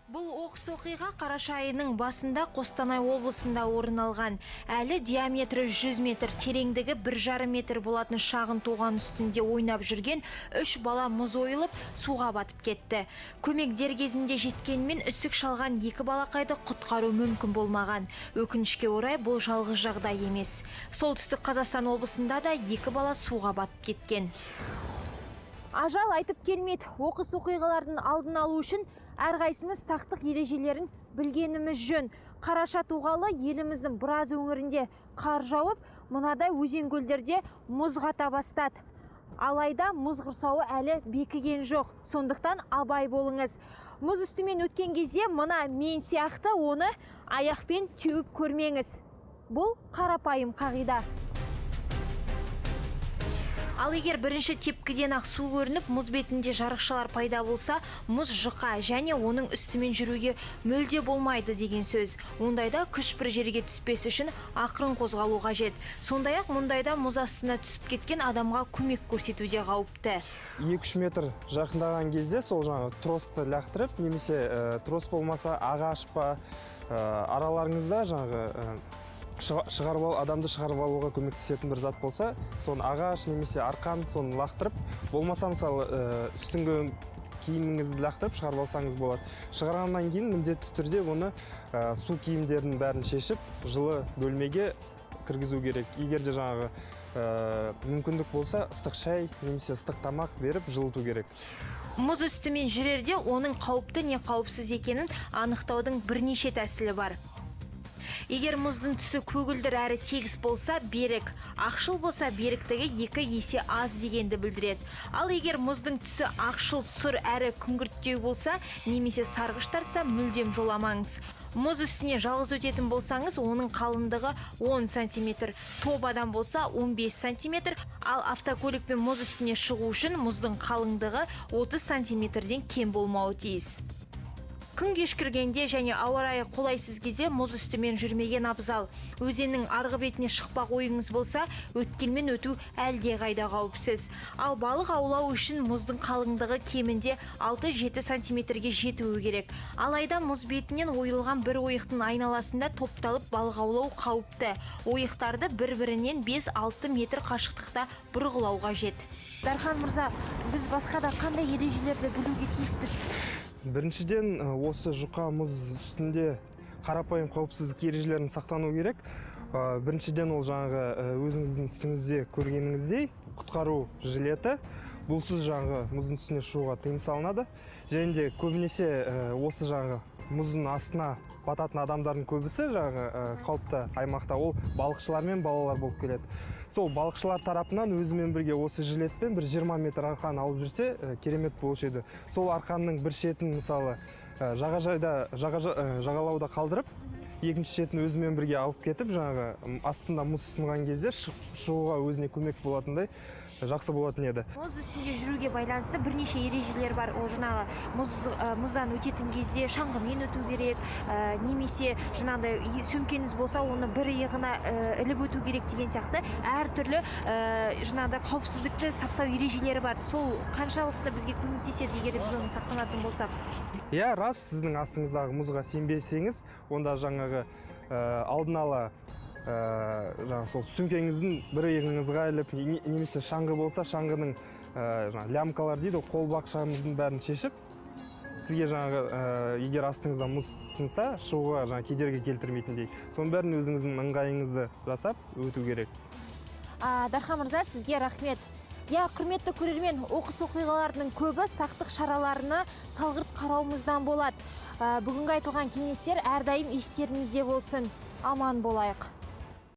Бұл оқыс оқиға қараша айының басында Қостанай облысында орын алған. Әлі диаметрі 100 метр, тереңдігі 1,5 метр болатын шағын тоған үстінде ойнап жүрген 3 бала мұз ойылып, суға батып кетті. Көмек дер кезінде жеткенмен үсік шалған 2 балақайды құтқару мүмкін болмаған. Өкінішке орай бұл жалғыз жағдай емес. Солтүстік Қазақстан облысында да 2 бала суға батып кеткен. Ажал айтып келмейді. Оқыс оқиғалардың алдын алу үшін әрқайсымыз сақтық ережелерін білгеніміз жөн. Қараша туғалы еліміздің біраз өңірінде қар жауып, мынадай өзен-көлдерде мұз қата бастады. Алайда мұз құрсауы әлі бекіген жоқ. Сондықтан абай болыңыз. Мұз үстімен өткен кезде мына мен сияқты оны аяқпен теуіп көрмеңіз. Бұл қарапайым қағида. Ал егер бірінші тепкіден ақ су көрініп, мұз бетінде жарықшалар пайда болса, мұз жұқа және оның үстімен жүруге мүлде болмайды деген сөз. Ондайда күш бір жерге түспес үшін ақырын қозғалу қажет. Сондай-ақ мұндайда мұз астына түсіп кеткен адамға көмек көрсетуде қауіпті. 2-3 метр жақындаған кезде сол жаңағы тросты лақтырып, немесе трос болмаса ағаш па араларыңызда жаңағы адамды шығарып алуға көмектесетін бір зат болса, соны ағаш немесе арқан соны лақтырып, болмаса мысалы үстіңгі киіміңізді лақтырып шығарып алсаңыз болады. Шығарғаннан кейін міндетті түрде оны су киімдерінің бәрін шешіп, жылы бөлмеге кіргізу керек. Егер де жаңағы мүмкіндік болса, ыстық шай немесе ыстық тамақ беріп жылыту керек. Мұз үстімен жүрерде оның қауіпті не қауіпсіз екенін анықтаудың бірнеше тәсілі бар. Егер мұздың түсі көгілдір әрі тегіс болса, берік, ақшыл болса, беріктігі 2 есе аз дегенді білдіреді. Ал егер мұздың түсі ақшыл, сұр әрі күңгірттеу болса, немесе сарғыш тартса, мүлдем жоламаңыз. Мұз үстіне жалғыз өтетін болсаңыз, оның қалыңдығы 10 см, топ адам болса 15 см, ал автокөлікпен мұз үстіне шығу үшін мұздың қалыңдығы 30 см-ден кем болмауы тиіс. Күн кешкіргенде және ауа райы қолайсыз кезде мұз үстімен жүрмеген абзал. Өзеннің арғы бетіне шықпақ ойыңыз болса, өткелмен өту әлде қайда қауіпсіз. Ал балық аулау үшін мұздың қалыңдығы кемінде 6-7 см-ге жетуі керек. Алайда мұз бетінен ойылған бір ойықтың айналасында топталып балық аулау қауіпті. Ойықтарды бір-бірінен 5-6 метр қашықтықта бұрғылау қажет. Дархан мырза, біз басқа да қандай ережелерді білуге тиіспіз? Біріншіден, осы жұқа мұз үстінде қарапайым қауіпсіздік ережелерін сақтану керек. Біріншіден ол жаңағы өзіңіздің үстіңізде көргеніңіздей құтқару жилеті. Бұлсыз жаңағы мұздың үстіне шығуға тыйым салынады. Және де көбінесе осы жаңағы мұздың астына бататын адамдардың көбісі жаңағы қауіпті аймақта ол балықшылар мен балалар болып келеді. Сол балықшылар тарапынан өзімен бірге осы жилетпен бір 20 метр арқан алып жүрсе, керемет болушы еді. Сол арқанның бір шетін мысалы жағалауда қалдырып, екінші шетін өзімен бірге алып кетіп, жаңағы астында мұз сынған кезде шығуға өзіне көмек болатындай жақсы болатын еді. Мұз үстінде жүруге байланысты бірнеше ережелер бар. Ол жаңағы мұздан өтетін кезде шаңғымен өту керек, немесе жаңағыдай сөмкеңіз болса, оны бір иығына іліп өту керек деген сияқты әртүрлі жаңағыдай қауіпсіздікті сақтау ережелері бар. Сол қаншалықты бізге көмектеседі, егер біз оны сақтанатын болсақ? Иә, рас, сіздің астыңыздағы мұзға сенбесеңіз, онда жаңағы алдын ала сол сөмкеңіздің бір иығыңызға іліп, немесе шаңғы болса, шаңғының лямкалар дейді, қолбақшаңыздың бәрін шешіп, сізге жаңағы егер астыңызда мұз сынса, шығуға кедергі келтірмейтіндей. Соның бәрін өзіңіздің ыңғайыңызды жасап өту керек. Дархан мырза, сізге рахмет. Я, құрметті көрермен, оқыс оқиғалардың көбі сақтық шараларына салғырт қарауымыздан болады. Бүгінгі айтылған кеңестер әрдайым естеріңізде болсын. Аман болайық.